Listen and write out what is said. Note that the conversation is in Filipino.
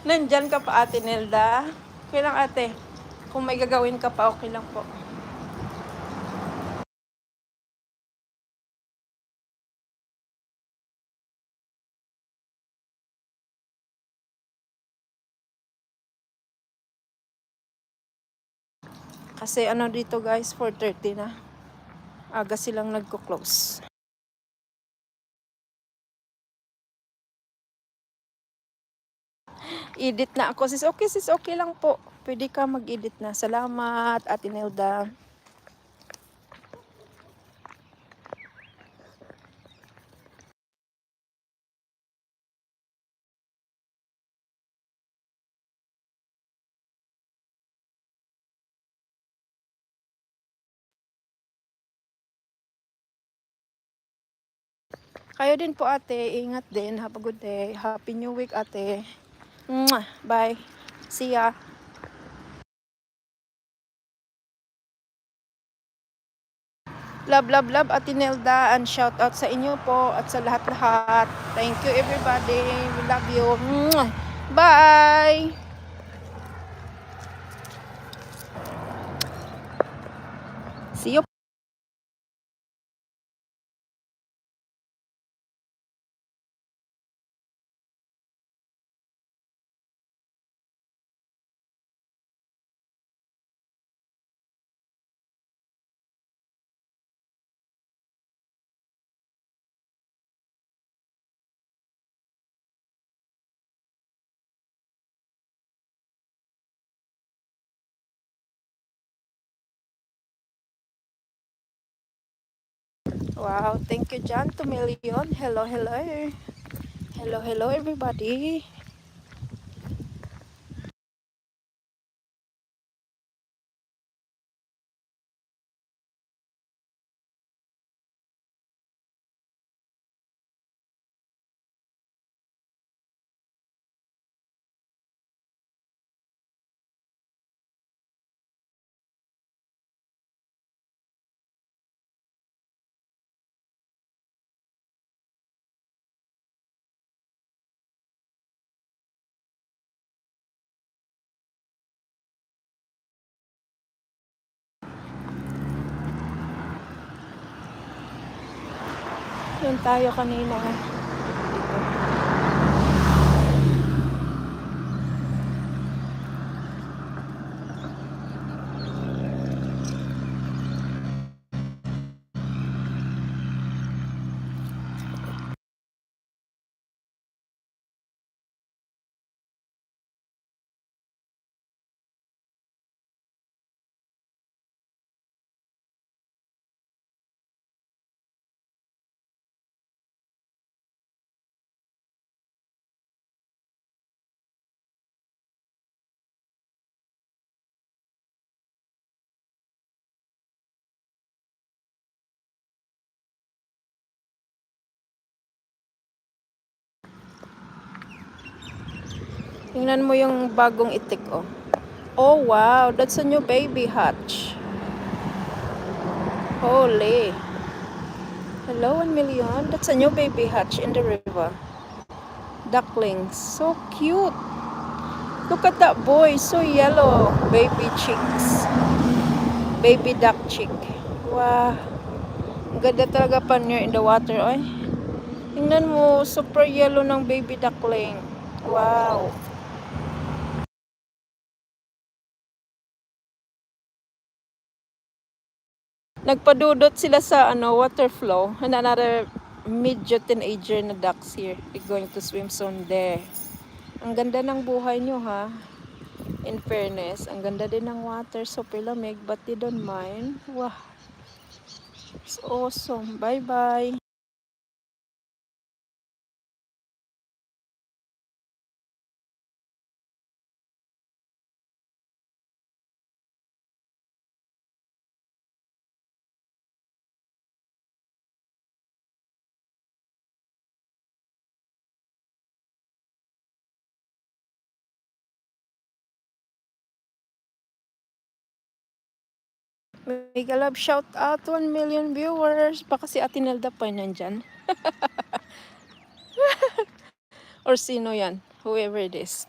Nandyan ka pa, Ate Nelda? Okay lang, ate. Kung may gagawin ka pa, okay lang po. Kasi ano dito guys, 4:30 na. Aga silang nagko-close. Edit na ako. Sis, okay lang po. Pwede ka mag-edit na. Salamat, Ate Nelda. Kayo din po, ate. Ingat din. Have a good day. Happy New Week, ate. Mwah! Bye. See ya. Love, Ate Nelda, and shout out sa inyo po at sa lahat-lahat. Thank you everybody. We love you. Mwah! Bye! See you. Wow, thank you, John, 2 million. Hello, hello. Hello, everybody. Yun tayo kanina. Tingnan mo yung bagong itik, oh. Oh, wow. That's a new baby hatch. Holy. Hello, 1 million. That's a new baby hatch in the river. Ducklings. So cute. Look at that boy. So yellow. Baby chicks. Baby duck chick. Wow. Ang ganda talaga pa niya in the water, oy. Tingnan mo. Super yellow ng baby duckling. Wow. Nagpadudot sila sa water flow. And another medyo teenager na ducks here. They're going to swim soon there. Ang ganda ng buhay nyo, ha. In fairness, ang ganda din ng water. Super lamig, but they don't mind. Wow. It's awesome. Bye-bye. Mega love shout out 1 million viewers. Baka si Ate Nelda pa nandyan. Or sino yan? Whoever it is.